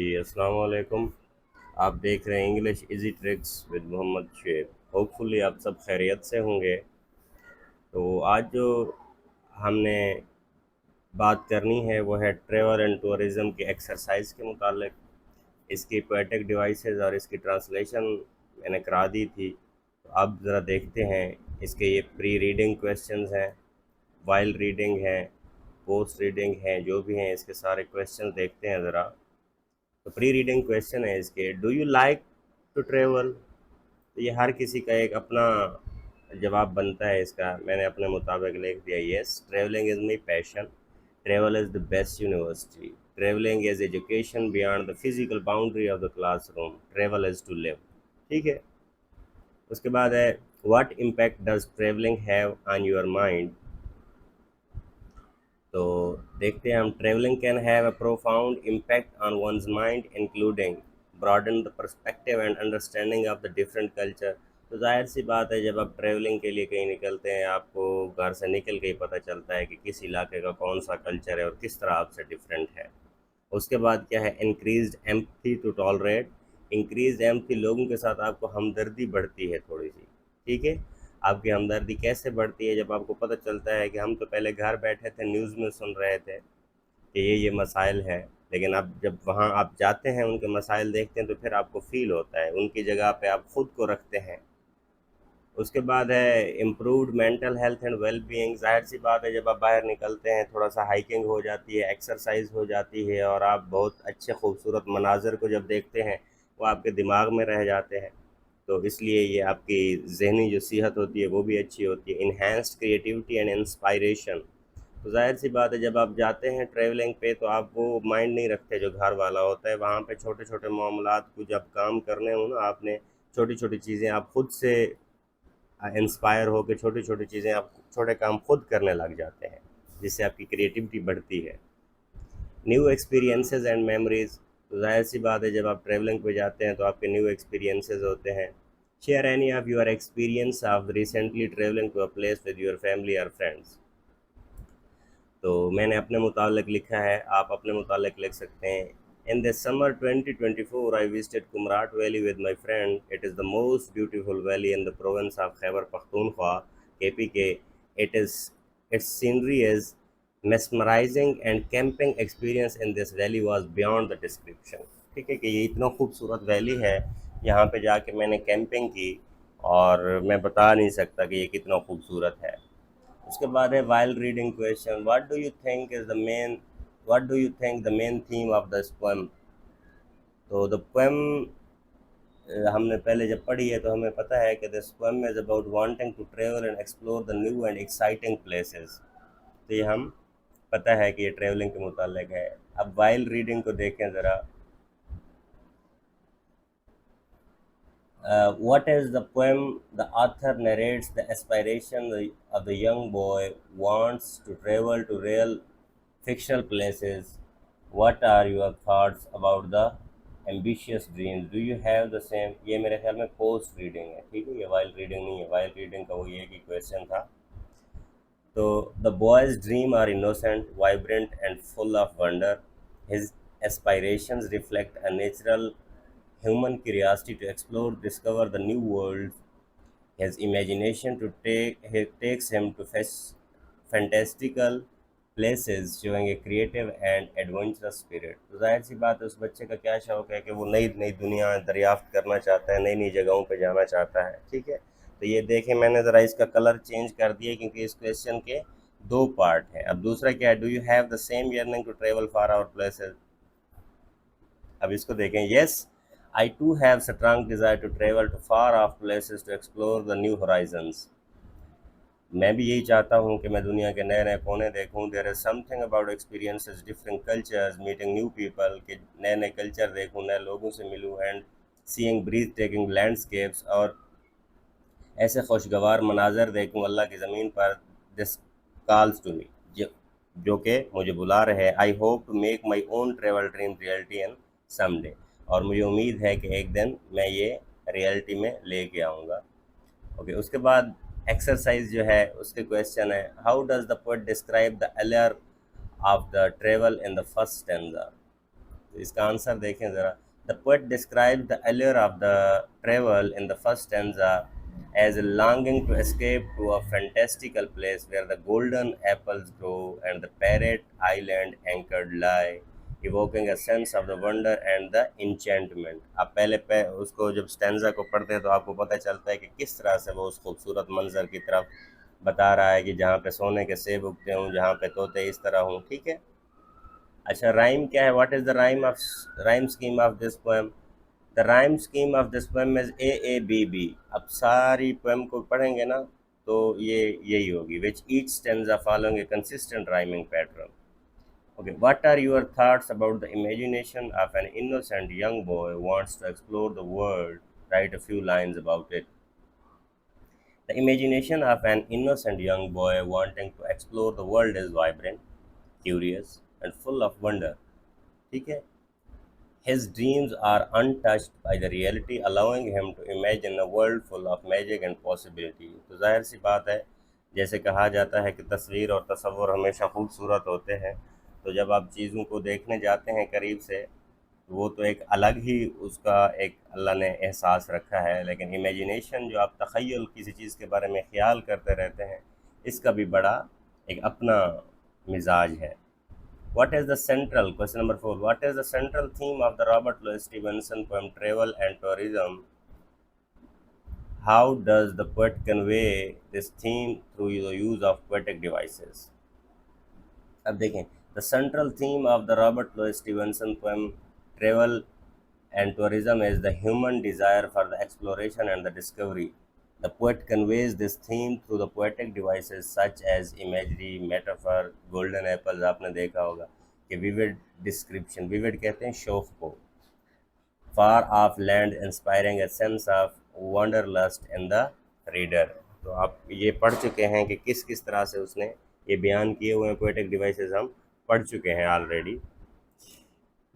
जी, अस्सलाम वालेकुम। आप देख रहे हैं English easy tricks with Mohammad Shaikh. Hopefully आप सब खैरियत से होंगे। तो आज जो हमने बात करनी है वो है ट्रैवल एंड टूरिज़्म की एक्सरसाइज के मुतालिक। इसकी पोएटिक डिवाइसेस और इसकी ट्रांसलेशन मैंने करा दी थी। तो अब ज़रा देखते हैं। इसके ये प्री रीडिंग क्वेश्चंस हैं, वाइल रीडिंग है, पोस्ट रीडिंग है, जो भी हैं इसके सारे क्वेश्चन देखते हैं ज़रा। तो प्री रीडिंग क्वेश्चन है इसके, do you like to travel. तो ये हर किसी का एक अपना जवाब बनता है इसका। मैंने अपने मुताबिक लिख दिया, yes travelling is my passion, travel is the best university, travelling is education beyond the physical boundary of the classroom, travel is to live. ठीक है। उसके बाद है, what impact does travelling have on your mind. तो देखते हैं हम, travelling can have a profound impact on one's mind including broaden the perspective and understanding of the different culture. तो जाहिर सी बात है, जब आप ट्रैवलिंग के लिए कहीं निकलते हैं, आपको घर से निकल के ही पता चलता है कि किस इलाके का कौन सा कल्चर है और किस तरह आपसे डिफरेंट है। उसके बाद क्या है, increased empathy to tolerate. Increase empathy, लोगों के साथ आपको हमदर्दी बढ़ती है थोड़ी सी। ठीक है। आपकी हमदर्दी कैसे बढ़ती है, जब आपको पता चलता है कि हम तो पहले घर बैठे थे, न्यूज़ में सुन रहे थे कि ये मसाइल है, लेकिन अब जब वहाँ आप जाते हैं, उनके मसाइल देखते हैं, तो फिर आपको फील होता है, उनकी जगह पे आप खुद को रखते हैं। उसके बाद है improved mental health and well being. ज़ाहिर सी बात है, जब आप बाहर निकलते हैं, थोड़ा सा हाइकिंग हो जाती है, एक्सरसाइज हो जाती है, और आप बहुत अच्छे खूबसूरत मनाज़र को जब देखते हैं, वो आपके दिमाग में रह जाते हैं। तो इसलिए ये आपकी जहनी जो सेहत होती है वो भी अच्छी होती है। Enhanced creativity and inspiration. तो ज़ाहिर सी बात है, जब आप जाते हैं ट्रैवलिंग पे, तो आप वो माइंड नहीं रखते जो घर वाला होता है। वहाँ पे छोटे छोटे मामलात को जब काम करने हो ना आपने, छोटी छोटी चीज़ें आप खुद से इंस्पायर होकर, छोटी छोटी चीज़ें आप छोटे काम खुद करने लग जाते हैं, जिससे आपकी क्रिएटिविटी बढ़ती है। New experiences and memories. तो जाहिर सी बात है, जब आप ट्रैवलिंग पे जाते हैं तो आपके न्यू एक्सपीरियंसेस होते हैं। Share any of your experience of recently travelling to a place with your family और फ्रेंड्स। तो मैंने अपने मुतालिक लिखा है, आप अपने मुतालिक लिख सकते हैं। In this summer 2024 I visited Kumrat valley with my friend. It is the most beautiful valley in the province of Khyber Pakhtunkhwa, KPK। It is it's scenery is mesmerizing and camping experience in this valley was beyond the description। ठीक है, कि ये इतना खूबसूरत valley है, यहाँ पे जाके मैंने कैंपिंग की, और मैं बता नहीं सकता कि ये कितना खूबसूरत है। उसके बाद है while reading question, what do you think the main theme of the poem. तो द पोएम हमने पहले जब पढ़ी है तो हमें पता है कि this poem is about wanting to travel and explore the new and exciting places. तो ये हम पता है कि ये ट्रेवलिंग के मुतालिक है। अब वाइल रीडिंग को देखें ज़रा। What is the poem? The author narrates the aspiration of the young boy wants to travel to real fictional places. What are your thoughts about the ambitious dreams? Do you have the same? ये मेरे ख्याल में post reading है। ठीक है, ये while reading नहीं है। वाइल रीडिंग का वो ये कि क्वेश्चन था। So the boy's dreams are innocent, vibrant, and full of wonder. His aspirations reflect a natural human curiosity to explore, discover the new world. His imagination he takes him to fantastical places, showing a creative and adventurous spirit। तो जाहिर सी बात है, उस बच्चे का क्या शौक है कि वो नई नई दुनिया दरियाफ्त करना चाहता है, नई नई जगहों पे जाना चाहता है। ठीक है। तो ये देखें, मैंने ज़रा इसका कलर चेंज कर दिया क्योंकि इस क्वेश्चन के दो पार्ट हैं। अब दूसरा क्या है, do you have the same yearning to travel for our places. अब इसको देखें, yes I too have strong desire to travel to far off places to explore the new horizons. मैं भी यही चाहता हूँ कि मैं दुनिया के नए नए कोने देखूँ। There is something about experiences different cultures, meeting new people, के नए नए कल्चर देखूँ, नए लोगों से मिलूँ, and seeing breathtaking landscapes, और ऐसे खुशगवार मनाजर देखूँ अल्लाह की ज़मीन पर। दिस कॉल्स टू मी, जो जो कि मुझे बुला रहे हैं। I hope to make my own travel dream reality and someday. और मुझे उम्मीद है कि एक दिन मैं ये रियलिटी में लेके आऊँगा। ओके। उसके बाद एक्सरसाइज जो है उसके क्वेश्चन है, how does the poet describe the earlier of the travel in the first stanza. इसका आंसर देखें ज़रा। The poet describe the allure of the travel in the first stanza as a longing to escape to a fantastical place where the golden apples grow and the parrot island anchored lie, evoking a sense of the wonder and the enchantment। आप पहले उसको जब stanza को पढ़ते हैं तो आपको पता चलता है कि किस तरह से वो उस खूबसूरत मंजर की तरफ बता रहा है कि जहाँ पे सोने के सेब उगते हों, जहाँ पे तोते इस तरह हों। ठीक है। अच्छा, राइम क्या है? What is the rhyme scheme of this poem? The rhyme scheme of this poem is AABB। अब सारी पोएम को पढ़ेंगे ना तो ये यही होगी, which each stanza following A consistent rhyming pattern. Okay, what are your thoughts about the imagination of an innocent young boy wants to explore the world? Write a few lines about it. The imagination of an innocent young boy wanting to explore the world is vibrant, curious, and full of wonder. ठीक है। His dreams are untouched by the reality, allowing him to imagine a world full of magic and possibility। तो जाहिर सी बात है, जैसे कहा जाता है कि तस्वीर और तसव्वुर हमेशा खूबसूरत होते हैं, तो जब आप चीज़ों को देखने जाते हैं करीब से, तो वो तो एक अलग ही उसका एक अल्लाह ने एहसास रखा है। लेकिन इमेजिनेशन, जो आप तख़य्युल किसी चीज़ के बारे में ख्याल करते रहते हैं, इसका भी बड़ा एक अपना मिजाज है। What is the central, question number 4, what is the central theme of the Robert Louis Stevenson poem Travel and Tourism? How does the poet convey this theme through the use of poetic devices? अब देखें, the central theme of the Robert Louis Stevenson poem Travel and Tourism is the human desire for the exploration and the discovery. The poet conveys this theme through the poetic devices such as imagery, metaphor, golden apples। आपने देखा होगा कि vivid description, vivid कहते हैं शौक को, far off land inspiring a sense of wanderlust in the reader। तो आप ये पढ़ चुके हैं कि किस किस तरह से उसने ये बयान किए हुए हैं, पोएटिक डिवाइसेस हम पढ़ चुके हैं already.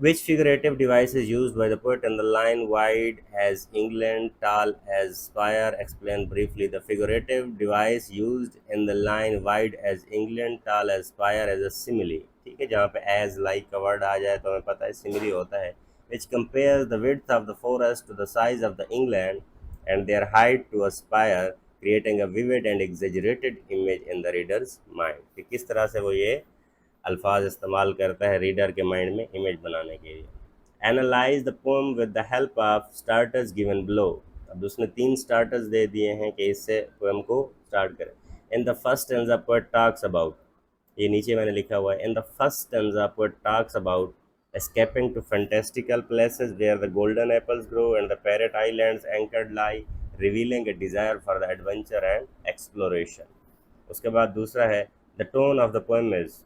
Which figurative device is used by the poet in the line wide as England, tall as spire? Explain briefly। The figurative device used in the line wide as England, tall as spire as a simile। ठीक है, जहाँ पे as like का word आ जाए तो हमें पता है simile होता है। Which compares the width of the forest to the size of the England and their height to a spire, creating a vivid and exaggerated image in the reader's mind। कि किस तरह से वो ये अल्फाज इस्तेमाल करता है रीडर के माइंड में इमेज बनाने के लिए। Analyse the pome with the help of starters given below. अब उसने 3 स्टार्टर्स दे दिए हैं कि इससे पोएम को स्टार्ट करें। In the first stanza poet talks about, ये नीचे मैंने लिखा हुआ है, in the first stanza poet talks about escaping to fantastical places where the golden apples grow and the parrot islands anchored lie, revealing a desire for the adventure and exploration। उसके बाद दूसरा है, the tone of the poem is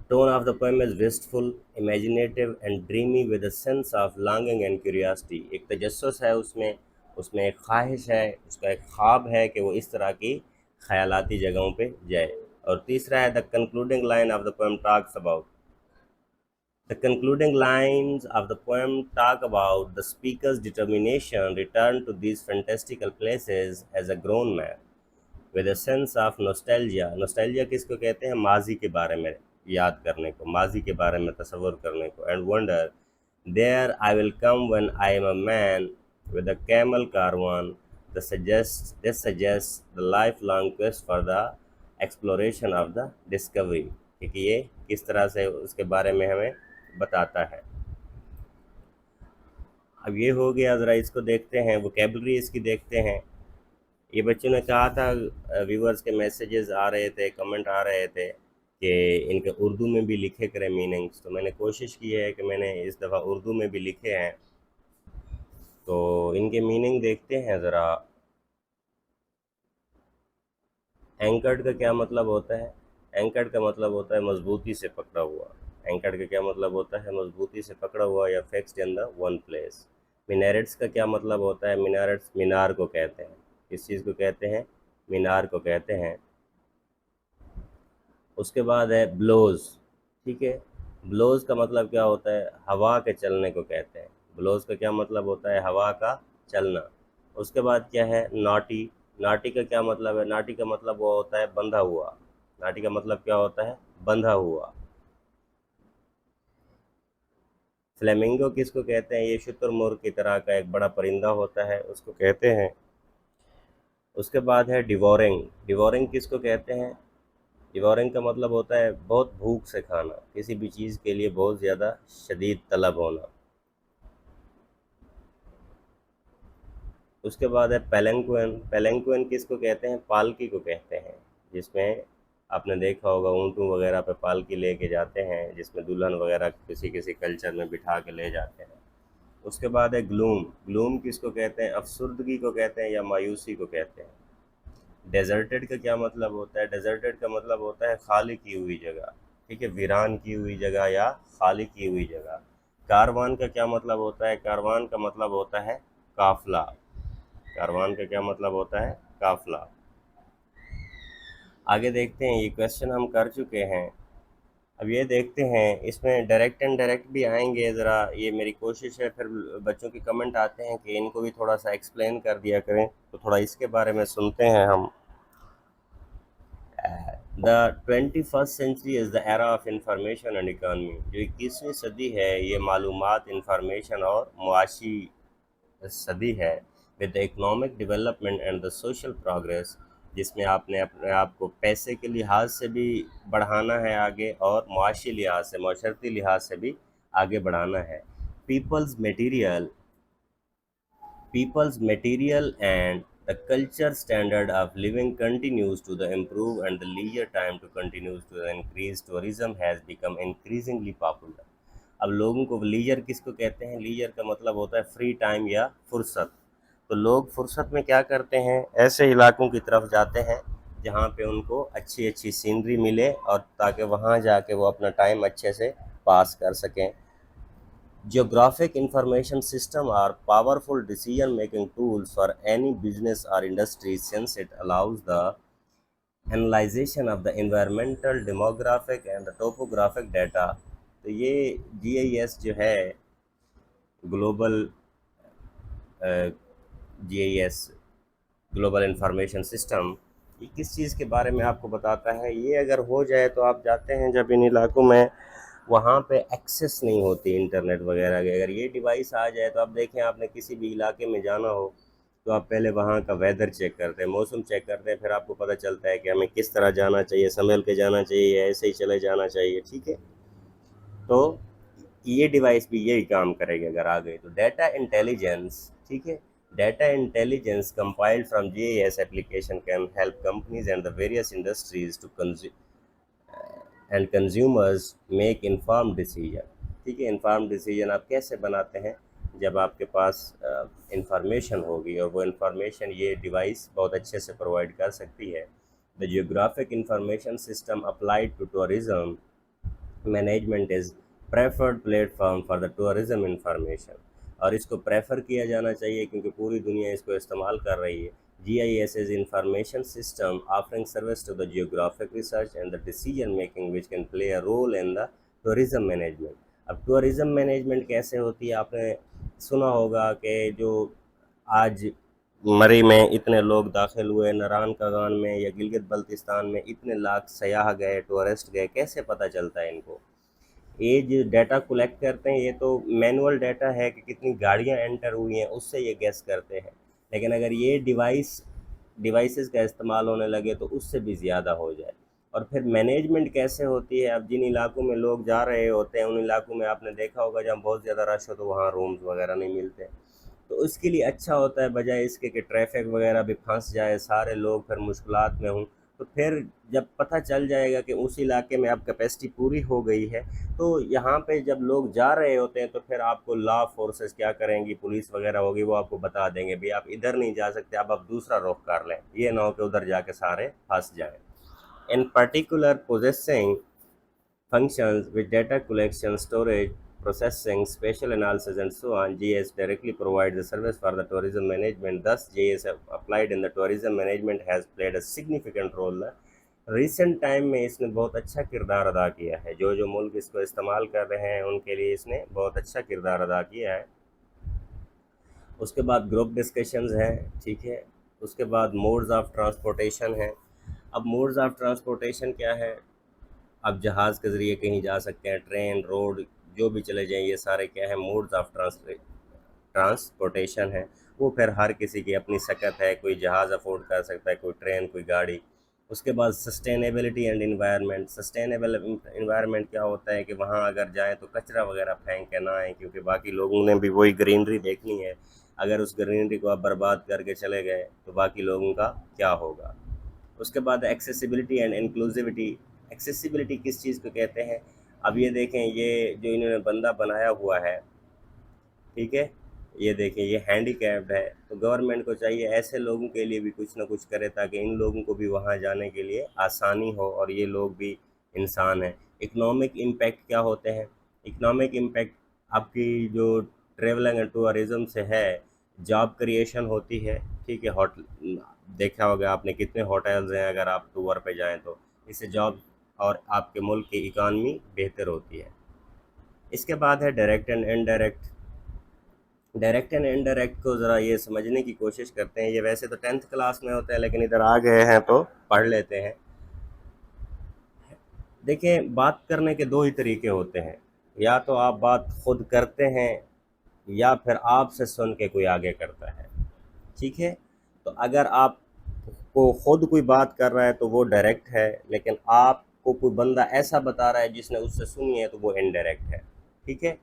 Tone of the poem is wistful, imaginative and dreamy with a sense of longing and curiosity। एक तजस्सुस है उसमें, उसमें एक ख्वाहिश है, उसका एक ख्वाब है कि वो इस तरह की ख्यालाती जगहों पे जाए। और तीसरा है, the concluding line of the poem talks about The concluding lines of the poem talk about the speaker's determination return to these fantastical places as a grown man with a sense of nostalgia। nostalgia किसको कहते हैं? माजी के बारे में याद करने को, माजी के बारे में तसव्वुर करने को। and wonder, there I will come when I am a man with a camel caravan। This suggests the lifelong quest for the exploration of the discovery। क्योंकि ये किस तरह से उसके बारे में हमें बताता है। अब ये हो गया, ज़रा इसको देखते हैं, वोकेबलरी इसकी देखते हैं। ये बच्चों ने कहा था, व्यूअर्स के मैसेजेस आ रहे थे, कमेंट आ रहे थे कि इनके उर्दू में भी लिखे करें मीनिंग्स। तो मैंने कोशिश की है कि मैंने इस दफ़ा उर्दू में भी लिखे हैं, तो इनके मीनिंग देखते हैं ज़रा। एंकर्ड का क्या मतलब होता है? एंकर्ड का मतलब होता है मजबूती से पकड़ा हुआ। एंकर्ड का क्या मतलब होता है? मजबूती से पकड़ा हुआ या fixed in the one place. Minarets का क्या मतलब होता है? मिनारेट्स मीनार को कहते हैं। किस चीज़ को कहते हैं? मीनार को कहते हैं। उसके बाद है ब्लोज। ठीक है, ब्लोज का मतलब क्या होता है? हवा के चलने को कहते हैं। ब्लोज का क्या मतलब होता है? हवा का चलना। उसके बाद क्या है? नॉटी। नाटी का क्या मतलब है? नाटी का मतलब वो होता है बंधा हुआ। नाटी का मतलब क्या होता है? बंधा हुआ। फ्लेमिंगो किसको कहते हैं? ये शुतुरमुर्ग की तरह का एक बड़ा परिंदा होता है, उसको कहते हैं। उसके बाद है डिवोरिंग। डिवोरिंग किसको कहते हैं? डिवोरिंग का मतलब होता है बहुत भूख से खाना, किसी भी चीज़ के लिए बहुत ज़्यादा शदीद तलब होना। उसके बाद है पेलेंक्विन। पेलेंक्विन किसको कहते हैं? पालकी को कहते हैं, जिसमें आपने देखा होगा ऊँटों वगैरह पे पालकी लेके जाते हैं, जिसमें दुल्हन वगैरह किसी किसी कल्चर में बिठा के ले जाते हैं। उसके बाद है ग्लूम। ग्लूम किसको कहते हैं? अफसुर्दगी को कहते हैं या मायूसी को कहते हैं। डेजर्टेड का क्या मतलब होता है? डेजर्टेड का मतलब होता है खाली की हुई जगह, ठीक है, वीरान की हुई जगह या खाली की हुई जगह। कारवान का क्या मतलब होता है? कारवान का मतलब होता है काफिला। कारवान का क्या मतलब होता है? काफिला। आगे देखते हैं, ये क्वेश्चन हम कर चुके हैं। अब ये देखते हैं, इसमें डायरेक्ट एंड डायरेक्ट भी आएंगे। ज़रा ये मेरी कोशिश है, फिर बच्चों के कमेंट आते हैं कि इनको भी थोड़ा सा एक्सप्लेन कर दिया करें, तो थोड़ा इसके बारे में सुनते हैं हम। The 21st century is the era of information and economy. जो 21वीं सदी है ये मालूमात, इंफॉर्मेशन और मुआशी सदी है। With the economic development and the social progress, जिसमें आपने अपने आप को पैसे के लिहाज से भी बढ़ाना है आगे, और मुआशी लिहाज से, माशरती लिहाज से भी आगे बढ़ाना है। People's material People's material and the culture standard of living continues to the improve, and the leisure time to continues to the increase. Tourism has become increasingly popular. अब लोगों को लीजर किसको कहते हैं? लीजर का मतलब होता है फ्री टाइम या फुर्सत। तो लोग फुर्सत में क्या करते हैं? ऐसे इलाकों की तरफ जाते हैं जहाँ पे उनको अच्छी अच्छी सीनरी मिले, और ताकि वहाँ जाके वो अपना टाइम अच्छे से पास कर सकें। Geographic information system are powerful decision-making tools for any business or industry, since it allows the analyzation of the environmental, demographic and the topographic data। तो ये GIS जो है, global GIS, global information system, ये किस चीज़ के बारे में आपको बताता है? ये अगर हो जाए तो आप जाते हैं जब इन इलाकों में, वहाँ पे एक्सेस नहीं होती इंटरनेट वगैरह की, अगर ये डिवाइस आ जाए तो आप देखें, आपने किसी भी इलाके में जाना हो तो आप पहले वहाँ का वेदर चेक करते हैं, मौसम चेक करते हैं, फिर आपको पता चलता है कि हमें किस तरह जाना चाहिए, संभल के जाना चाहिए या ऐसे ही चले जाना चाहिए, ठीक है। तो ये डिवाइस भी यही काम करेगी अगर आ गई तो। डाटा इंटेलिजेंस, ठीक है, data intelligence compiled from GIS application can help companies and the various industries to and consumers make inform decision. ठीक है, इन्फॉर्म डिसीजन आप कैसे बनाते हैं? जब आपके पास इंफॉर्मेशन होगी, और वो इंफॉर्मेशन ये डिवाइस बहुत अच्छे से प्रोवाइड कर सकती है। The geographic information system applied to tourism management is preferred platform for the tourism information. और इसको प्रेफर किया जाना चाहिए क्योंकि पूरी दुनिया इसको इस्तेमाल कर रही है। GIS is information system offering service to the geographic research and the decision making which can play a role in the tourism management। अब टूरिज्म मैनेजमेंट कैसे होती है? आपने सुना होगा कि जो आज मरी में इतने लोग दाखिल हुए, नारायण कागान में या गिलगित बल्तिस्तान में इतने लाख सयाह गए, टूरिस्ट गए, कैसे पता चलता है इनको? ये जो डाटा कलेक्ट करते हैं, ये तो मैनुअल डाटा है कि कितनी गाड़ियां एंटर हुई हैं, उससे ये गैस करते हैं। लेकिन अगर ये डिवाइसेस का इस्तेमाल होने लगे तो उससे भी ज़्यादा हो जाए। और फिर मैनेजमेंट कैसे होती है? अब जिन इलाकों में लोग जा रहे होते हैं, उन इलाकों में आपने देखा होगा जहाँ बहुत ज़्यादा रश हो तो वहाँ रूम्स वगैरह नहीं मिलते। तो उसके लिए अच्छा होता है, बजाय इसके कि ट्रैफिक वगैरह भी फंस जाए, सारे लोग फिर मुश्किलात में हों, तो फिर जब पता चल जाएगा कि उस इलाके में अब कैपेसिटी पूरी हो गई है, तो यहाँ पे जब लोग जा रहे होते हैं तो फिर आपको लॉ फोर्सेस क्या करेंगी, पुलिस वगैरह होगी, वो आपको बता देंगे भाई आप इधर नहीं जा सकते, अब आप दूसरा रुख कर लें, ये ना हो कि उधर जाके सारे फंस जाएं। इन particular possessing functions with data collection, storage, processing, spatial analysis, and so on. GIS directly provides the service for the tourism management. Thus, GIS applied in the tourism management has played a significant role. Recent time में इसने बहुत अच्छा किरदार अदा किया है। जो जो मुल्क इसको इस्तेमाल कर रहे हैं उनके लिए इसने बहुत अच्छा किरदार अदा किया है। उसके बाद ग्रुप डिस्कशंस हैं, ठीक है। उसके बाद मोड्स ऑफ ट्रांसपोर्टेशन है। अब मोड्स ऑफ ट्रांसपोर्टेशन क्या है? आप जहाज़ के ज़रिए कहीं जा सकते हैं, ट्रेन, रोड, जो भी चले जाएं, ये सारे क्या है, मोड्स ऑफ ट्रांसपोर्टेशन है। वो फिर हर किसी की अपनी सकत है, कोई जहाज़ अफोर्ड कर सकता है, कोई ट्रेन, कोई गाड़ी। उसके बाद sustainability and environment. Sustainable environment क्या होता है कि वहाँ अगर जाएँ तो कचरा वगैरह फेंक के ना आए, क्योंकि बाकी लोगों ने भी वही ग्रीनरी देखनी है। अगर उस ग्रीनरी को आप बर्बाद करके चले गए तो बाकी लोगों का क्या होगा। उसके बाद एक्सेसिबिलिटी एंड इंक्लूसिविटी। एक्सेसिबिलिटी किस चीज़ को कहते हैं? अब ये देखें, ये जो इन्होंने बंदा बनाया हुआ है, ठीक है, ये देखें ये हैंडीकैप्ड है, तो गवर्नमेंट को चाहिए ऐसे लोगों के लिए भी कुछ ना कुछ करे, ताकि इन लोगों को भी वहाँ जाने के लिए आसानी हो और ये लोग भी इंसान हैं। इकोनॉमिक इम्पैक्ट क्या होते हैं? इकोनॉमिक इम्पैक्ट आपकी जो ट्रेवलिंग एंड टूरिज्म से है, जॉब क्रिएशन होती है, ठीक है। होटल देखा होगा आपने, कितने होटल्स हैं अगर आप टूर पे जाएं तो। इससे जॉब और आपके मुल्क की इकानमी बेहतर होती है। इसके बाद है direct and indirect. Direct and indirect को ज़रा ये समझने की कोशिश करते हैं। ये वैसे तो 10th क्लास में होता है, लेकिन इधर आ गए हैं तो पढ़ लेते हैं। देखिए, बात करने के दो ही तरीके होते हैं, या तो आप बात खुद करते हैं या फिर आपसे सुन के कोई आगे करता है, ठीक है। तो अगर आप को खुद कोई बात कर रहा है तो वो डायरेक्ट है, लेकिन आपको कोई बंदा ऐसा बता रहा है जिसने उससे सुनी है तो वो इनडायरेक्ट है, ठीक है।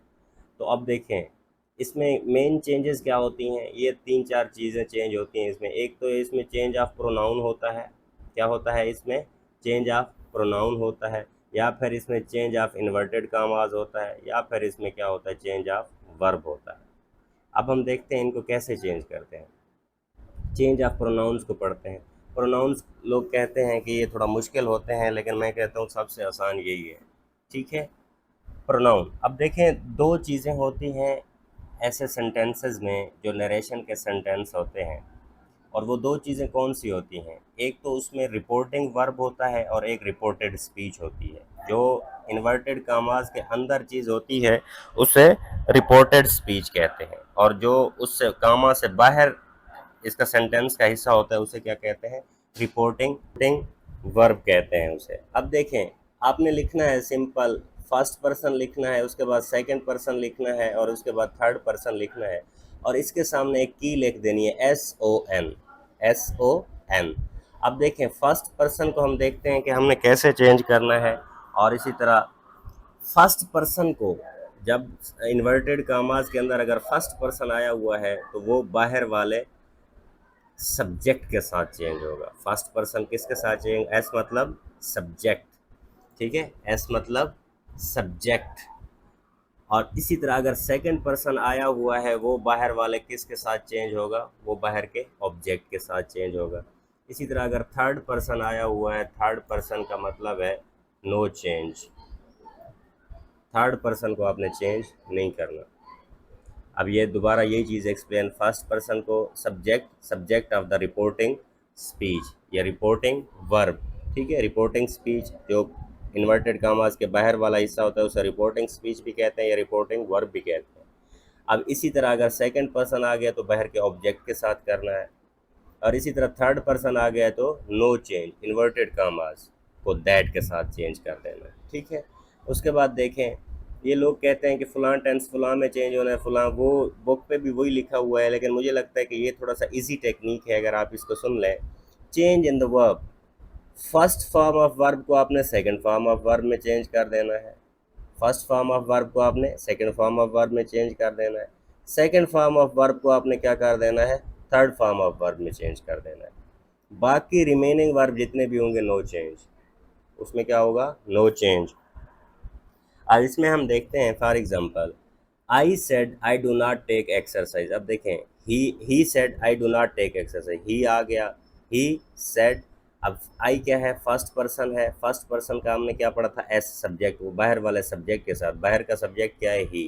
तो अब देखें, इसमें मेन चेंजेस क्या होती हैं। ये तीन चार चीज़ें चेंज होती हैं इसमें। एक तो इसमें चेंज ऑफ प्रोनाउन होता है। क्या होता है इसमें? चेंज ऑफ प्रोनाउन होता है, या फिर इसमें चेंज ऑफ इन्वर्टेड कामाज होता है, या फिर इसमें क्या होता है, चेंज ऑफ वर्ब होता है। अब हम देखते हैं इनको कैसे चेंज करते हैं। चेंज ऑफ प्रोनाउंस को पढ़ते हैं। प्रोनाउंस लोग कहते हैं कि ये थोड़ा मुश्किल होते हैं, लेकिन मैं कहता हूँ सबसे आसान यही है, ठीक है। प्रोनाउन, अब देखें, दो चीज़ें होती हैं ऐसे सेंटेंसेस में जो नरेशन के सेंटेंस होते हैं, और वो दो चीज़ें कौन सी होती हैं? एक तो उसमें रिपोर्टिंग वर्ब होता है और एक रिपोर्टेड स्पीच होती है। जो इन्वर्टेड कामाज के अंदर चीज़ होती है उसे रिपोर्टेड स्पीच कहते हैं, और जो उससे कामा से बाहर इसका सेंटेंस का हिस्सा होता है उसे क्या कहते हैं? रिपोर्टिंग वर्ब कहते हैं उसे। अब देखें, आपने लिखना है सिंपल, फर्स्ट पर्सन लिखना है, उसके बाद सेकंड पर्सन लिखना है, और उसके बाद थर्ड पर्सन लिखना है, और इसके सामने एक की लिख देनी है, SON, SON। अब देखें, फर्स्ट पर्सन को हम देखते हैं कि हमने कैसे चेंज करना है। और इसी तरह फर्स्ट पर्सन को, जब इन्वर्टेड कामाज के अंदर अगर फर्स्ट पर्सन आया हुआ है तो वो बाहर वाले सब्जेक्ट के साथ चेंज होगा। फर्स्ट पर्सन किसके साथ चेंज? एस मतलब सब्जेक्ट, ठीक है, एस मतलब सब्जेक्ट। और इसी तरह अगर सेकंड पर्सन आया हुआ है, वो बाहर वाले किसके साथ चेंज होगा? वो बाहर के ऑब्जेक्ट के साथ चेंज होगा। इसी तरह अगर थर्ड पर्सन आया हुआ है, थर्ड पर्सन का मतलब है नो चेंज, थर्ड पर्सन को आपने चेंज नहीं करना। अब ये दोबारा यही चीज़ एक्सप्लेन, फर्स्ट पर्सन को subject, subject of the reporting speech या रिपोर्टिंग वर्ब, ठीक है। रिपोर्टिंग स्पीच जो इन्वर्टेड कामास के बाहर वाला हिस्सा होता है उसे रिपोर्टिंग स्पीच भी कहते हैं या रिपोर्टिंग वर्ब भी कहते हैं। अब इसी तरह अगर सेकंड पर्सन आ गया तो बाहर के ऑब्जेक्ट के साथ करना है, और इसी तरह थर्ड पर्सन आ गया तो नो चेंज, इन्वर्टेड कामास को दैट के साथ चेंज कर देना है, ठीक है। उसके बाद देखें, ये लोग कहते हैं कि फ़लाँ टेंस फ़लाँ में चेंज होना है, फ़लाँ, वो बुक पे भी वही लिखा हुआ है, लेकिन मुझे लगता है कि ये थोड़ा सा इजी टेक्निक है अगर आप इसको सुन लें। Change in the verb, first form of verb को आपने सेकंड फॉर्म ऑफ वर्ब में चेंज कर देना है। फर्स्ट फॉर्म ऑफ वर्ब को आपने सेकंड फॉर्म ऑफ वर्ब में चेंज कर देना है। सेकंड फॉर्म ऑफ वर्ब को आपने क्या कर देना है? थर्ड फॉर्म ऑफ वर्ब में चेंज कर देना है। बाकी रिमेनिंग वर्ब जितने भी होंगे नो चेंज, उसमें क्या होगा? No change. अब इसमें हम देखते हैं, for example, I said I do not take exercise. अब देखें, he said I do not take exercise, he आ गया, ही सेड। अब आई क्या है? फर्स्ट पर्सन है। फर्स्ट पर्सन का हमने क्या पढ़ा था? एस सब्जेक्ट, वो बाहर वाले सब्जेक्ट के साथ, बाहर का सब्जेक्ट क्या है? ही।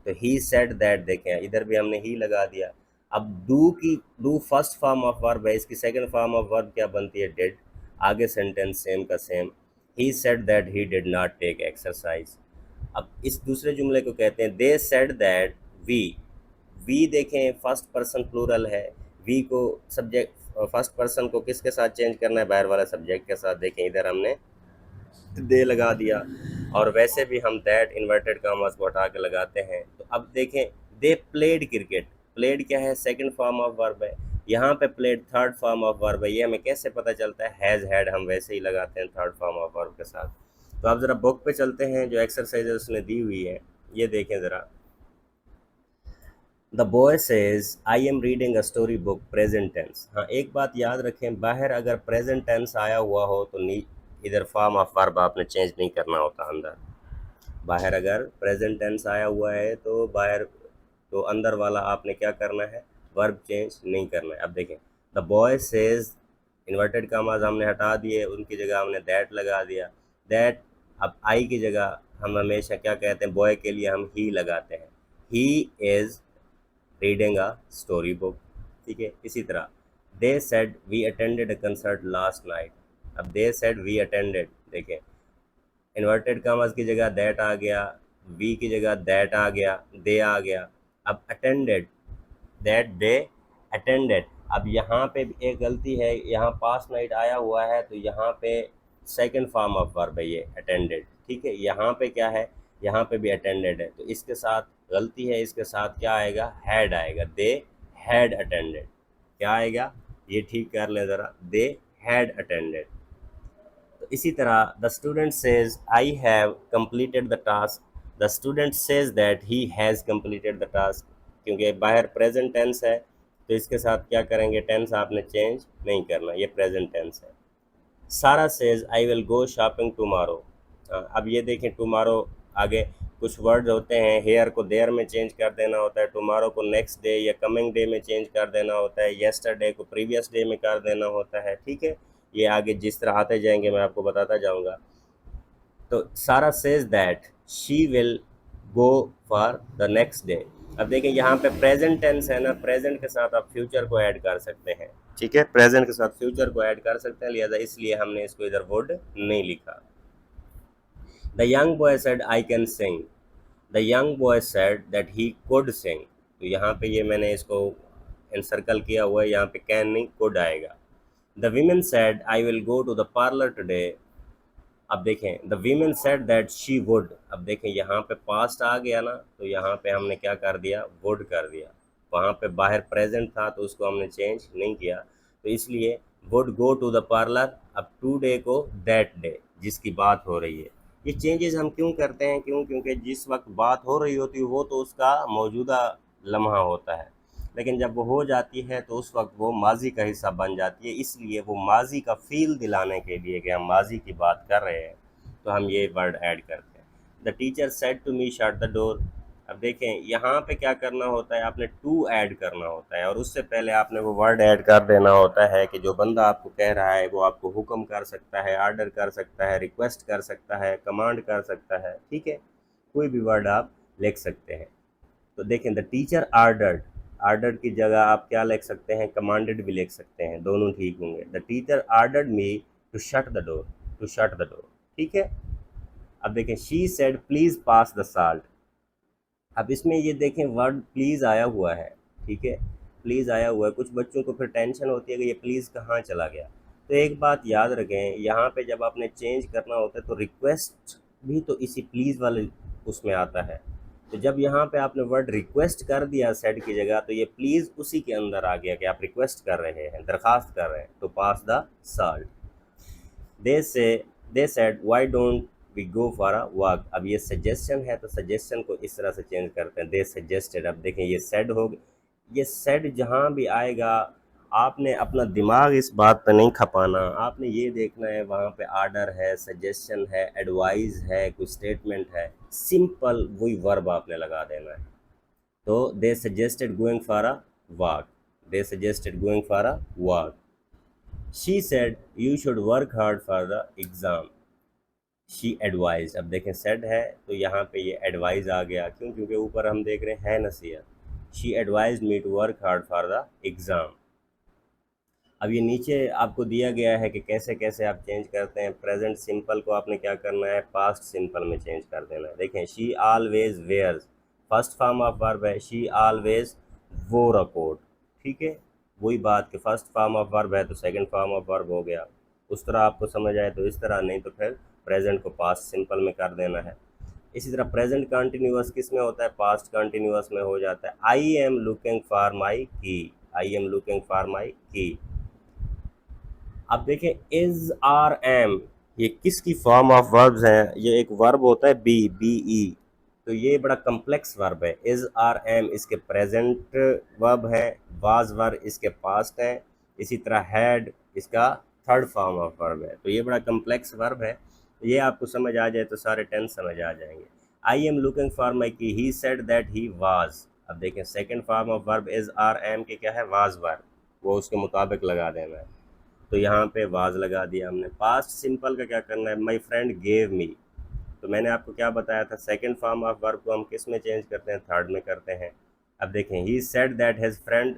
तो ही सेड दैट, देखें इधर भी हमने ही लगा दिया। अब डू की, do first form of verb है, इसकी सेकंड फॉर्म ऑफ वर्ब क्या बनती है? डिड। आगे सेंटेंस सेम का same, he said that he did not take exercise. अब इस दूसरे जुमले को कहते हैं they said that we. We देखें फर्स्ट पर्सन प्लूरल है, वी को सब्जेक्ट, फर्स्ट पर्सन को किसके साथ चेंज करना है? बाहर वाला सब्जेक्ट के साथ। देखें इधर हमने दे लगा दिया, और वैसे भी हम दैट इन्वर्टेड कामास को हटा के लगाते हैं। तो अब देखें, दे प्लेड क्रिकेट, प्लेड क्या है, सेकंड फॉर्म ऑफ वर्ब है, यहाँ पे played third form of verb है। ये हमें कैसे पता चलता है, हैज़ हैड हम वैसे ही लगाते हैं थर्ड फॉर्म ऑफ वर्ब के साथ। तो आप ज़रा बुक पे चलते हैं, जो एक्सरसाइज उसने दी हुई है ये देखें ज़रा। The boy says I am reading a story book, present tense. हाँ, एक बात याद रखें, बाहर अगर प्रेजेंट टेंस आया हुआ हो तो इधर फॉर्म ऑफ वर्ब आपने चेंज नहीं करना होता अंदर। बाहर अगर प्रेजेंट टेंस आया हुआ है तो बाहर, तो अंदर वाला आपने क्या करना है, वर्ब चेंज नहीं करना है। अब देखें, the boy says, inverted commas हमने हटा दिए, उनकी जगह हमने दैट लगा दिया। दैट, अब आई की जगह हम हमेशा क्या कहते हैं, बॉय के लिए हम ही लगाते हैं, he is reading a story book. ठीक है, इसी तरह they said we attended a concert last night. अब दे सेड वी अटेंडेड, देखें इन्वर्टेड कामर्स की जगह दैट आ गया, वी की जगह दैट आ गया, दे आ गया। अब अटेंडेड, दैट दे अटेंडेड। अब यहाँ पे भी एक गलती है, यहाँ पास नाइट आया हुआ है तो यहाँ पे सेकंड फॉर्म ऑफ वर्ब है ये अटेंडेड। ठीक है, यहाँ पे क्या है, यहाँ पे भी अटेंडेड है, तो इसके साथ गलती है, इसके साथ क्या आएगा, हैड आएगा, दे हैड अटेंडेड। क्या आएगा, ये ठीक कर ले ज़रा, दे हैड अटेंडेड। तो इसी तरह the student says I have completed the task, the student says that he has completed the task. क्योंकि बाहर प्रेजेंट टेंस है तो इसके साथ क्या करेंगे, टेंस आपने चेंज नहीं करना, ये प्रेजेंट टेंस है। सारा says I will go shopping tomorrow. अब ये देखें, टुमारो आगे कुछ वर्ड होते हैं, हेयर को देयर में चेंज कर देना होता है, टुमारो को नेक्स्ट डे या कमिंग डे में चेंज कर देना होता है, येस्टरडे को प्रीवियस डे में कर देना होता है। ठीक है, ये आगे जिस तरह आते जाएंगे मैं आपको बताता जाऊंगा। तो सारा says that she will go for the next day. अब देखें यहाँ पे प्रेजेंट टेंस है ना, प्रेजेंट के साथ आप फ्यूचर को ऐड कर सकते हैं। ठीक है, प्रेजेंट के साथ फ्यूचर को ऐड कर सकते हैं, लिहाजा इसलिए हमने इसको इधर वुड नहीं लिखा। The young boy said I can sing, the young boy said that he could sing. तो यहाँ पे ये मैंने इसको एनसर्कल किया हुआ है, यहाँ पे कैन नहीं कुड आएगा। The women said I will go to the parlour today. अब देखें, the women said that she would. अब देखें यहाँ पे पास्ट आ गया ना, तो यहाँ पे हमने क्या कर दिया, वुड कर दिया। वहाँ पे बाहर प्रेजेंट था तो उसको हमने चेंज नहीं किया, तो इसलिए would go to the parlour. अब टू डे को दैट डे जिसकी बात हो रही है। ये चेंजेस हम क्यों करते हैं, क्योंकि जिस वक्त बात हो रही होती है वो तो उसका मौजूदा लम्हा होता है, लेकिन जब वो हो जाती है तो उस वक्त वो माजी का हिस्सा बन जाती है, इसलिए वो माजी का फील दिलाने के लिए कि हम माजी की बात कर रहे हैं तो हम ये वर्ड ऐड करते हैं। The teacher said to me shut the door. अब देखें यहाँ पे क्या करना होता है, आपने टू ऐड करना होता है, और उससे पहले आपने वो वर्ड ऐड कर देना होता है कि जो बंदा आपको कह रहा है वो आपको हुक्म कर सकता है, आर्डर कर सकता है, रिक्वेस्ट कर सकता है, कमांड कर सकता है। ठीक है, कोई भी वर्ड आप लिख सकते हैं। तो देखें, द टीचर आर्डर्ड, आर्डर्ड की जगह आप क्या लिख सकते हैं, कमांडेड भी लिख सकते हैं, दोनों ठीक होंगे। The teacher ordered me to shut the door, to shut the door. ठीक है, अब देखें, she said please pass the salt. अब इसमें ये देखें वर्ड प्लीज़ आया हुआ है। ठीक है, प्लीज़ आया हुआ है, कुछ बच्चों को फिर टेंशन होती है कि ये प्लीज़ कहाँ चला गया। तो एक बात याद रखें, यहाँ पे जब आपने चेंज करना होता है तो रिक्वेस्ट भी तो इसी प्लीज़ वाले उसमें आता है। तो जब यहाँ पे आपने वर्ड रिक्वेस्ट कर दिया सेड की जगह, तो ये प्लीज़ उसी के अंदर आ गया कि आप रिक्वेस्ट कर रहे हैं, दरख्वास्त कर रहे हैं, तो पास the salt. They say they said why don't we go for a walk. अब ये सजेशन है तो सजेशन को इस तरह से चेंज करते हैं, दे सजेस्टेड। अब देखें ये सेड हो गया, ये सेड जहाँ भी आएगा आपने अपना दिमाग इस बात पर नहीं खपाना, आपने ये देखना है वहाँ पे आर्डर है, सजेशन है, एडवाइस है, कोई स्टेटमेंट है, सिंपल वही वर्ब आपने लगा देना है। तो दे suggested going for a walk, they suggested going for a walk. She said you should work hard for the exam, she advise. अब देखें सेड है तो यहाँ पे ये एडवाइज आ गया, क्यों, क्योंकि ऊपर हम देख रहे हैं नसीहत। She advise me to work hard for the exam. अब ये नीचे आपको दिया गया है कि कैसे कैसे आप चेंज करते हैं। प्रेजेंट सिंपल को आपने क्या करना है, पास्ट सिंपल में चेंज कर देना है। देखें, she always wears, first form of verb है, she always wore a coat. ठीक है, वही बात कि फर्स्ट फॉर्म ऑफ वर्ब है तो सेकंड फॉर्म ऑफ वर्ब हो गया। उस तरह आपको समझ आए तो इस तरह, नहीं तो फिर प्रेजेंट को पास्ट सिंपल में कर देना है। इसी तरह प्रेजेंट कंटिन्यूअस किस में होता है, पास्ट कंटिन्यूअस में हो जाता है। I am looking for my key, I am looking for my key. अब देखें इज आर एम, ये किसकी फॉर्म ऑफ वर्ब्स हैं, ये एक वर्ब होता है बी, बी ई, तो ये बड़ा कम्प्लेक्स वर्ब है। इज आर एम इसके प्रेजेंट वर्ब है, वाज वर्ब इसके पास्ट है, इसी तरह हैड इसका थर्ड फॉर्म ऑफ वर्ब है। तो ये बड़ा कम्प्लेक्स वर्ब है, ये आपको समझ आ जाए तो सारे टेंस समझ आ जाएंगे। I am looking for my key, he said that he was. अब देखें second form of verb is are am के क्या है, वाज वर्ब, वो उसके मुताबिक लगा देना है, तो यहाँ पे वाज लगा दिया हमने। पास्ट सिंपल का क्या करना है, माई फ्रेंड गेव मी, तो मैंने आपको क्या बताया था, सेकंड फॉर्म ऑफ वर्ब को हम किस में चेंज करते हैं, थर्ड में करते हैं। अब देखें he said that his friend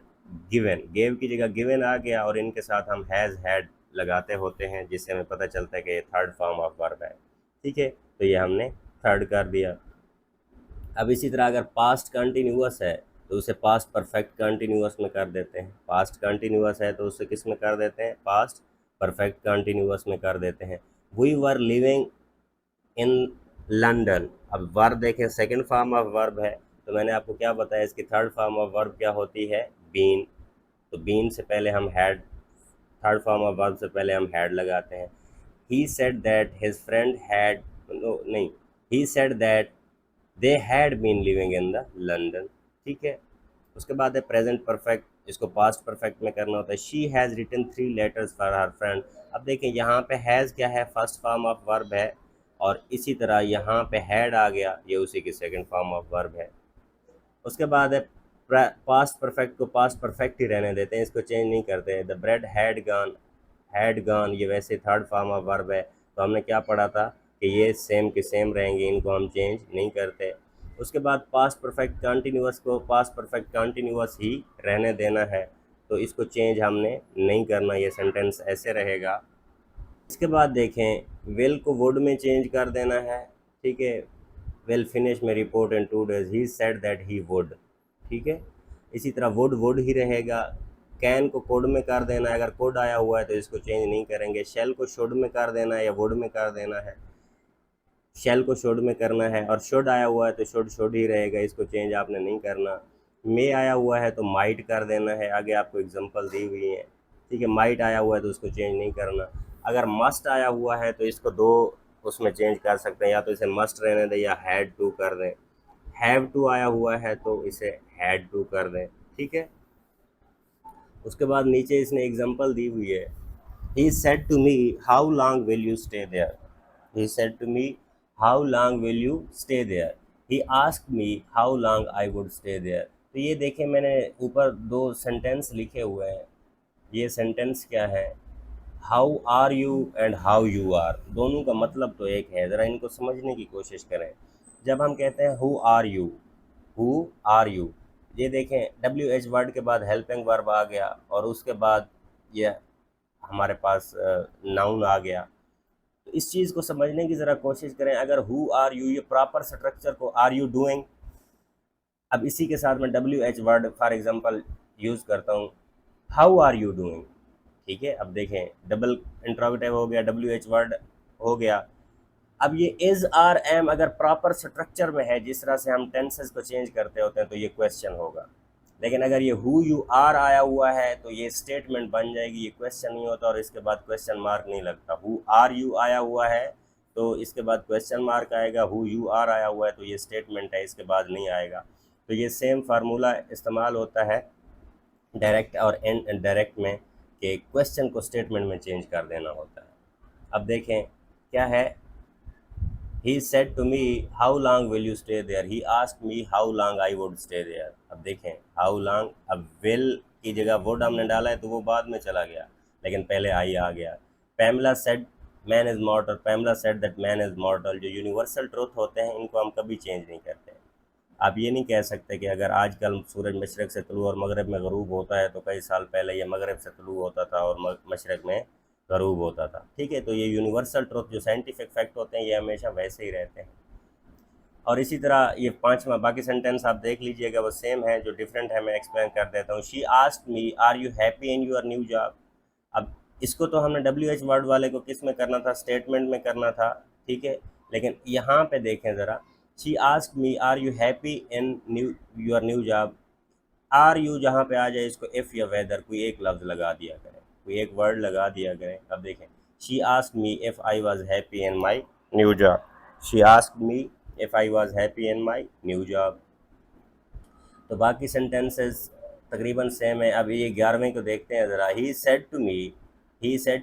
given, gave की जगह गिवन आ गया और इनके साथ हम हैज़ हैड लगाते होते हैं, जिससे हमें पता चलता है कि ये थर्ड फॉर्म ऑफ वर्ब है। ठीक है, तो ये हमने थर्ड कर दिया। अब इसी तरह अगर पास्ट कंटिन्यूअस है तो उसे पास्ट परफेक्ट कंटिन्यूअस में कर देते हैं, पास्ट कंटिन्यूअस है तो उसे किस में कर देते हैं, पास्ट परफेक्ट कंटिन्यूअस में कर देते हैं। We were living in London. अब वर्ब देखें सेकंड फॉर्म ऑफ वर्ब है, तो मैंने आपको क्या बताया, इसकी थर्ड फॉर्म ऑफ वर्ब क्या होती है, बीन, तो बीन से पहले हम had, third form of verb से पहले हम हैड लगाते हैं। He said that his friend had, नहीं, he said that they had been living in the London. ठीक है, उसके बाद है प्रेजेंट परफेक्ट, इसको पास्ट परफेक्ट में करना होता है। She has written 3 letters for her friend. अब देखें यहाँ पे हैज़ क्या है, फर्स्ट फॉर्म ऑफ वर्ब है, और इसी तरह यहाँ पे हैड आ गया, ये उसी की सेकंड फॉर्म ऑफ वर्ब है। उसके बाद है पास्ट परफेक्ट को पास्ट परफेक्ट ही रहने देते हैं, इसको चेंज नहीं करते हैं। द ब्रेड हैड गॉन ये वैसे थर्ड फॉर्म ऑफ वर्ब है, तो हमने क्या पढ़ा था कि ये सेम के सेम रहेंगे, इनको हम चेंज नहीं करते। उसके बाद पास्ट परफेक्ट कंटिन्यूअस को पास्ट परफेक्ट कंटिन्यूअस ही रहने देना है, तो इसको चेंज हमने नहीं करना, ये सेंटेंस ऐसे रहेगा। इसके बाद देखें विल को वुड में चेंज कर देना है। ठीक है, विल फिनिश में report in 2 days, he said that he would. ठीक है, इसी तरह वुड ही रहेगा। कैन को कोड में कर देना है, अगर कोड आया हुआ है तो इसको चेंज नहीं करेंगे। शेल को शुड में कर देना है या वुड में कर देना है, शेल को शुड में करना है, और शुड आया हुआ है तो शुड ही रहेगा, इसको चेंज आपने नहीं करना। मे आया हुआ है तो माइट कर देना है, आगे आपको एग्जांपल दी हुई है। ठीक है, माइट आया हुआ है तो उसको चेंज नहीं करना। अगर मस्ट आया हुआ है तो इसको दो उसमें चेंज कर सकते हैं, या तो इसे मस्ट रहने दें या हैड टू कर दें। हैव टू आया हुआ है तो इसे हैड टू कर दें। ठीक है, उसके बाद नीचे इसने एग्जांपल दी हुई है। He said to me how long will you stay there, he said to me how long will you stay there, he asked me how long I would stay there. तो ये देखें मैंने ऊपर 2 सेंटेंस लिखे हुए हैं, ये सेंटेंस क्या है, how are you and how you are, दोनों का मतलब तो एक है, ज़रा इनको समझने की कोशिश करें। जब हम कहते हैं हु आर यू, ये देखें डब्ल्यू एच वर्ड के बाद हेल्पिंग वर्ब आ गया, और उसके बाद ये हमारे पास नाउन आ गया। तो इस चीज़ को समझने की ज़रा कोशिश करें। अगर हु आर यू, ये प्रॉपर स्ट्रक्चर को आर यू डूइंग, अब इसी के साथ मैं W H word for example use करता हूँ, हाउ आर यू डूइंग। ठीक है, अब देखें डबल इंट्रोगेटिव हो गया, डब्ल्यू एच वर्ड हो गया। अब ये इज आर एम अगर प्रॉपर स्ट्रक्चर में है, जिस तरह से हम टेंसेस को चेंज करते होते हैं, तो ये क्वेश्चन होगा। लेकिन अगर ये हु यू आर आया हुआ है तो ये स्टेटमेंट बन जाएगी, ये क्वेश्चन नहीं होता, और इसके बाद क्वेश्चन मार्क नहीं लगता। हु आर यू आया हुआ है तो इसके बाद क्वेश्चन मार्क आएगा, हु यू आर आया हुआ है तो ये स्टेटमेंट है, इसके बाद नहीं आएगा। तो ये सेम फार्मूला इस्तेमाल होता है डायरेक्ट और इनडायरेक्ट में, कि क्वेश्चन को स्टेटमेंट में चेंज कर देना होता है। अब देखें क्या है, he said to me how long will you stay there, he asked me how long I would stay there. अब देखें हाउ लॉन्ग, अब विल की जगह वुड हमने डाला है तो वो बाद में चला गया, लेकिन पहले आई आ गया। Pamela said man is mortal, Pamela said that man is mortal. जो यूनिवर्सल ट्रूथ होते हैं इनको हम कभी चेंज नहीं करते। आप ये नहीं कह सकते कि अगर आजकल सूरज मशरक़ से तुलू और मगरब में ग़रूब होता है तो कई साल पहले ये मगरब से तुलू होता था और मशरक़ में ग़रूब होता था। ठीक है, तो ये यूनिवर्सल ट्रुथ जो साइंटिफिक फैक्ट होते हैं ये हमेशा वैसे ही रहते हैं। और इसी तरह ये 5वां, बाकी सेंटेंस आप देख लीजिएगा वो सेम है, जो डिफरेंट है मैं एक्सप्लेन कर देता हूँ। She asked me are you happy in your new job. अब इसको तो हमने डब्ल्यू एच वर्ड वाले को किस में करना था, स्टेटमेंट में करना था। ठीक है। लेकिन यहाँ पे देखें ज़रा, she asked me are you happy in new your new job. Are you जहाँ पे आ जाए इसको इफ़ या वेदर कोई एक लफ्ज़ लगा दिया करें, कोई एक वर्ड लगा दिया करें। अब देखें, she asked me if I was happy in my new job. She asked me if I was happy in my new job. तो बाकी सेंटेंसेस तकरीबन सेम है। अब ये 11वें को देखते हैं ज़रा। He said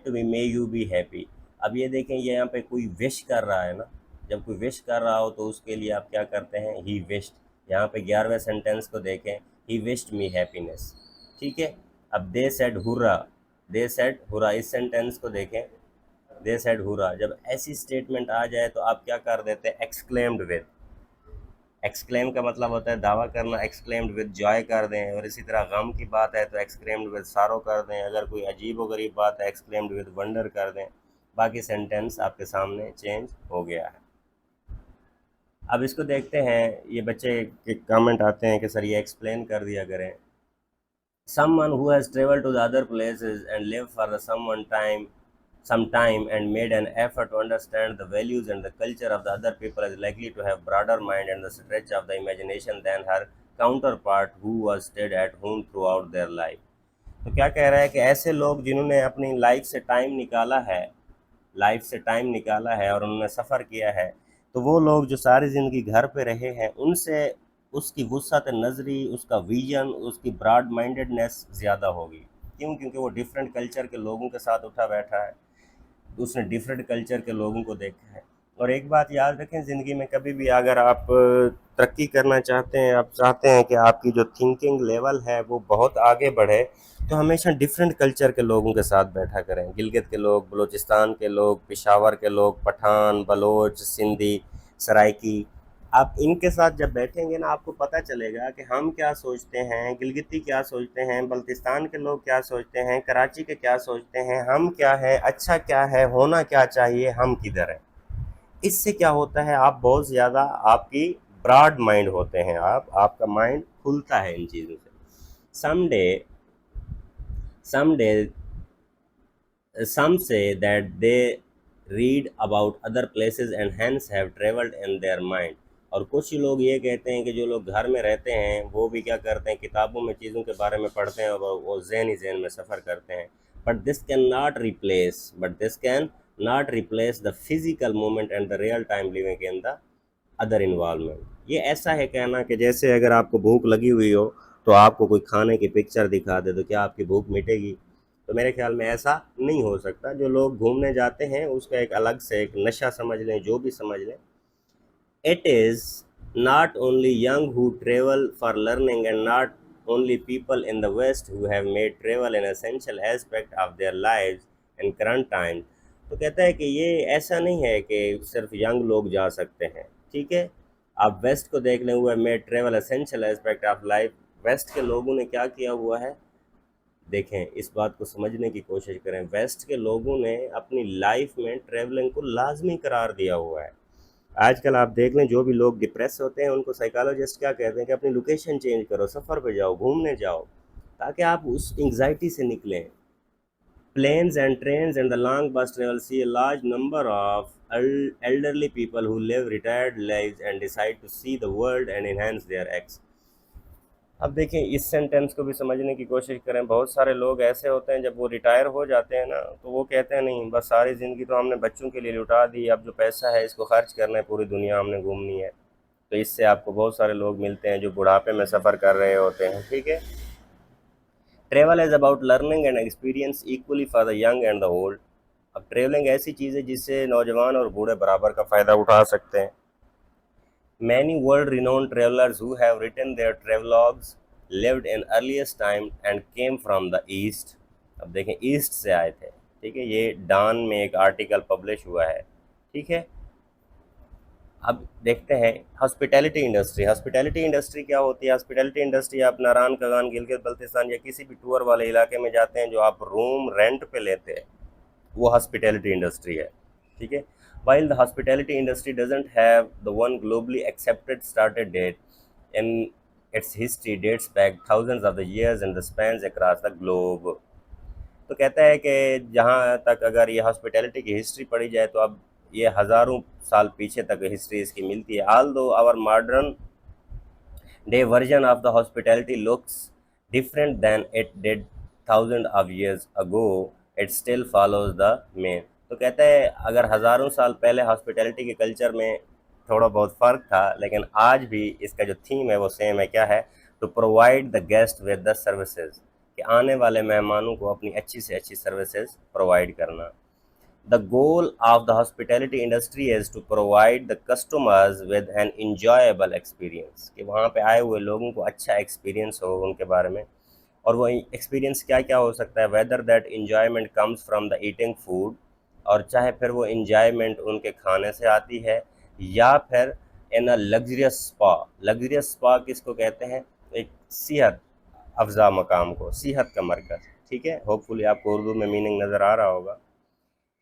to me may you be happy. अब ये देखें, ये यहाँ पे कोई विश कर रहा है ना। जब कोई विश कर रहा हो तो उसके लिए आप क्या करते हैं, ही विश्ड। यहाँ पे 11वें सेंटेंस को देखें, ही विश्ड मी हैप्पीनेस, ठीक है। अब दे सेड हुरा, इस सेंटेंस को देखें, दे सेड हुरा। जब ऐसी स्टेटमेंट आ जाए तो आप क्या कर देते हैं, एक्सक्लेम्ड विद। एक्सक्लेम का मतलब होता है दावा करना, एक्सक्लेम्ड विद जॉय कर दें। और इसी तरह गम की बात है तो एक्सक्लेम्ड विद सारो कर दें। अगर कोई अजीब व गरीब बात है, एक्सक्लेम्ड विद वंडर कर दें। बाकी सेंटेंस आपके सामने चेंज हो गया है। अब इसको देखते हैं, ये बच्चे के कमेंट आते हैं कि सर ये एक्सप्लेन कर दिया करें। Someone who has traveled to the other places and lived for the some time and made an effort to understand the values and the culture of the other people is likely to have broader mind and the stretch of the imagination than her counterpart who was stayed at home throughout their life। तो क्या कह रहा है कि ऐसे लोग जिन्होंने अपनी लाइफ से टाइम निकाला है और उन्होंने सफ़र किया है, तो वो लोग जो सारी ज़िंदगी घर पे रहे हैं, उनसे उसकी वुसअत नज़री, उसका विजन, उसकी ब्रॉड माइंडेडनेस ज़्यादा होगी। क्यों? क्योंकि वो डिफरेंट कल्चर के लोगों के साथ उठा बैठा है, उसने डिफरेंट कल्चर के लोगों को देखा है। और एक बात याद रखें, ज़िंदगी में कभी भी अगर आप तरक्की करना चाहते हैं, आप चाहते हैं कि आपकी जो थिंकिंग लेवल है वो बहुत आगे बढ़े, तो हमेशा डिफरेंट कल्चर के लोगों के साथ बैठा करें। गिलगित के लोग, बलूचिस्तान के लोग, पेशावर के लोग, पठान, बलोच, सिंधी, सराइकी, आप इनके साथ जब बैठेंगे ना, आपको पता चलेगा कि हम क्या सोचते हैं, गिलगिती क्या सोचते हैं, बल्तिस्तान के लोग क्या सोचते हैं, कराची के क्या सोचते हैं, हम क्या है, अच्छा क्या है, होना क्या चाहिए, हम किधर हैं। इससे क्या होता है, आप बहुत ज़्यादा आपकी ब्रॉड माइंड होते हैं, आपका माइंड खुलता है इन चीज़ों से। Someday some say that they read about other places and hence have traveled in their mind। और कुछ लोग ये कहते हैं कि जो लोग घर में रहते हैं वो भी क्या करते हैं, किताबों में चीज़ों के बारे में पढ़ते हैं और वो ज़हन ही ज़हन में सफ़र करते हैं। But this can not replace the physical moment and the real time living in the other involvement. ये ऐसा है कहना कि जैसे अगर आपको भूख लगी हुई हो तो आपको कोई खाने की पिक्चर दिखा दे तो क्या आपकी भूख मिटेगी? तो मेरे ख्याल में ऐसा नहीं हो सकता। जो लोग घूमने जाते हैं उसका एक अलग से एक नशा समझ लें, जो भी समझ लें। It is not only young who travel for learning and not only people in the West who have made travel an essential aspect of their lives in current times। तो कहता है कि ये ऐसा नहीं है कि सिर्फ यंग लोग जा सकते हैं, ठीक है। आप वेस्ट को देख लें, हुआ made travel essential aspect of life. West के लोगों ने क्या किया हुआ है, देखें, इस बात को समझने की कोशिश करें। वेस्ट के लोगों ने अपनी लाइफ में ट्रैवलिंग को लाजमी करार दिया हुआ है। आजकल आप देख लें, जो भी लोग डिप्रेस होते हैं उनको साइकोलॉजिस्ट क्या कहते हैं कि अपनी लोकेशन चेंज करो, सफ़र पे जाओ, घूमने जाओ, ताकि आप उस एंग्जाइटी से निकलें। Planes and trains and the long bus travel see a large number of elderly people who live retired lives and decide to see the world and enhance their acts। अब देखें, इस सेंटेंस को भी समझने की कोशिश करें। बहुत सारे लोग ऐसे होते हैं, जब वो रिटायर हो जाते हैं ना, तो वो कहते हैं नहीं, बस सारी ज़िंदगी तो हमने बच्चों के लिए लुटा दी, अब जो पैसा है इसको खर्च करना है, पूरी दुनिया हमने घूमनी है। तो इससे आपको बहुत सारे लोग मिलते हैं जो बुढ़ापे में सफ़र कर रहे होते हैं, ठीक है। Travel is about learning and experience equally for the young and the old. अब ट्रेवलिंग ऐसी चीज़ है जिससे नौजवान और बूढ़े बराबर का फ़ायदा उठा सकते हैं। Many world-renowned travelers who have written their travelogues lived in earliest time and came from the east। अब देखें, ईस्ट से आए थे, ठीक है। ये डान में एक आर्टिकल पब्लिश हुआ है, ठीक है। अब देखते हैं हॉस्पिटैलिटी इंडस्ट्री। हॉस्पिटैलिटी इंडस्ट्री क्या होती है? हॉस्पिटैलिटी इंडस्ट्री, आप नारान कगान, गिलगित बल्तिस्तान या किसी भी टूर वाले इलाके में जाते हैं, जो आप रूम रेंट पे लेते हैं, वो हॉस्पिटैलिटी इंडस्ट्री है, ठीक है। While the hospitality industry doesn't have the one globally accepted started date, in its history dates back thousands of the years and the spans across the globe। तो कहता है कि जहाँ तक अगर ये हॉस्पिटैलिटी की हिस्ट्री पढ़ी जाए तो अब ये हज़ारों साल पीछे तक हिस्ट्री इसकी मिलती है। Although our modern day version of the hospitality looks different than it did thousand of years ago, it still follows the main. तो कहते हैं अगर हज़ारों साल पहले हॉस्पिटैलिटी के कल्चर में थोड़ा बहुत फ़र्क था, लेकिन आज भी इसका जो थीम है वो सेम है। क्या है? To provide the guest with the services, कि आने वाले मेहमानों को अपनी अच्छी से अच्छी सर्विसेज प्रोवाइड करना। The goal of the hospitality industry is to provide the customers with an enjoyable experience, कि वहाँ पे आए हुए लोगों को अच्छा एक्सपीरियंस हो उनके बारे में। और वो एक्सपीरियंस क्या क्या हो सकता है? Whether that enjoyment comes from the eating food, और चाहे फिर वो इंजॉयमेंट उनके खाने से आती है, या फिर इन अ लग्जरियस स्पा। लग्जरियस स्पा किसको कहते हैं? एक सेहत अफजा मकाम को, सेहत का मरकज़। ठीक है, होपफुली आपको उर्दू में मीनिंग नज़र आ रहा होगा।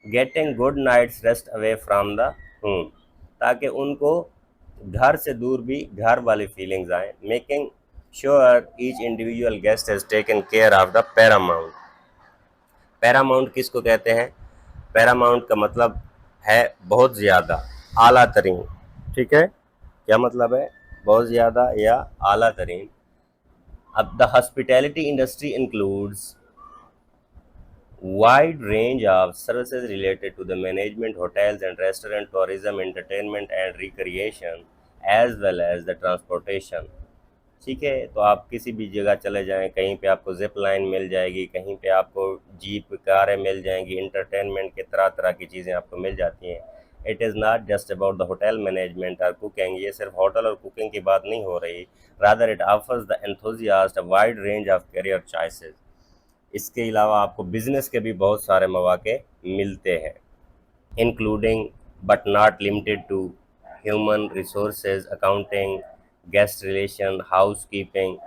Getting good night's rest away from the home, ताकि उनको घर से दूर भी घर वाली फीलिंग्स आए। Making sure each individual guest has taken care of the Paramount. Paramount किसको कहते हैं? पैरामाउंट का मतलब है बहुत ज़्यादा, आला तरीन। ठीक है, क्या मतलब है? बहुत ज़्यादा या आला तरीन। अब the hospitality industry includes wide range of services related to the management, hotels and restaurant, tourism, entertainment and recreation, as well as the transportation। ठीक है, तो आप किसी भी जगह चले जाएं, कहीं पे आपको जिप लाइन मिल जाएगी, कहीं पे आपको जीप कारें मिल जाएंगी, इंटरटेनमेंट के तरह तरह की चीज़ें आपको मिल जाती हैं। It is not just about the hotel management और कुकिंग, ये सिर्फ होटल और कुकिंग की बात नहीं हो रही। Rather it offers the enthusiast a wide range of career choices. इसके अलावा आपको बिजनेस के भी बहुत सारे मौके मिलते हैं, including but not limited to human resources, accounting, guest relation, housekeeping,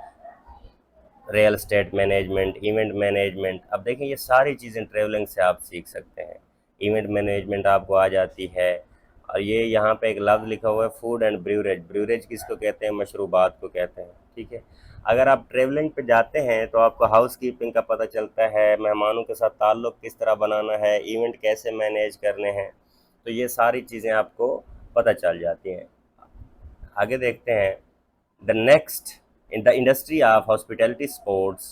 real estate management, event management. अब देखें ये सारी चीज़ें ट्रेवलिंग से आप सीख सकते हैं। इवेंट मैनेजमेंट आपको आ जाती है। और ये यहाँ पे एक लफ्ज़ लिखा हुआ है फूड एंड ब्रूरेज। ब्रूरेज किसको कहते हैं? मशरूबात को कहते हैं। ठीक है, अगर आप ट्रेवलिंग पे जाते हैं तो आपको हाउस कीपिंग का पता चलता है, मेहमानों के साथ ताल्लुक़ किस तरह बनाना है, इवेंट कैसे मैनेज करने हैं, तो ये सारी चीज़ें आपको पता चल जाती हैं। आगे देखते हैं। The next, in the industry of hospitality sports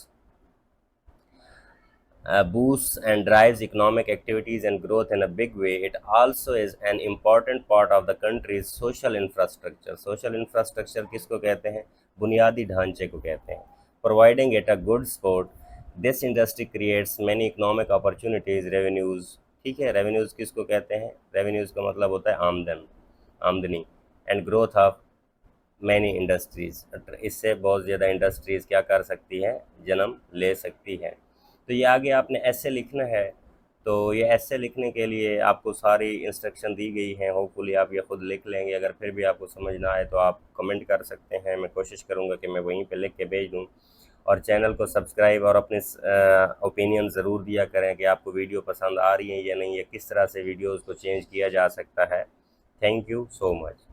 boosts and drives economic activities and growth in a big way. It also is an important part of the country's social infrastructure। social infrastructure किसको कहते हैं? बुनियादी ढांचे को कहते हैं। Providing it a good sport, this industry creates many economic opportunities, revenues। ठीक है, revenues किसको कहते हैं? revenues का मतलब होता है आमदन, आमदनी, and growth of many industries. इससे बहुत ज़्यादा इंडस्ट्रीज़ क्या कर सकती हैं? जन्म ले सकती हैं। तो ये आगे आपने ऐसे लिखना है। तो ये ऐसे लिखने के लिए आपको सारी इंस्ट्रक्शन दी गई हैं, होपफुली आप ये ख़ुद लिख लेंगे। अगर फिर भी आपको समझ ना आए तो आप कमेंट कर सकते हैं, मैं कोशिश करूँगा कि मैं वहीं पे लिख के भेज दूँ। और चैनल को सब्सक्राइब और अपने ओपिनियन ज़रूर दिया करें कि आपको वीडियो पसंद आ रही है या नहीं, या किस तरह से वीडियोज़ को चेंज किया जा सकता है। Thank you so much.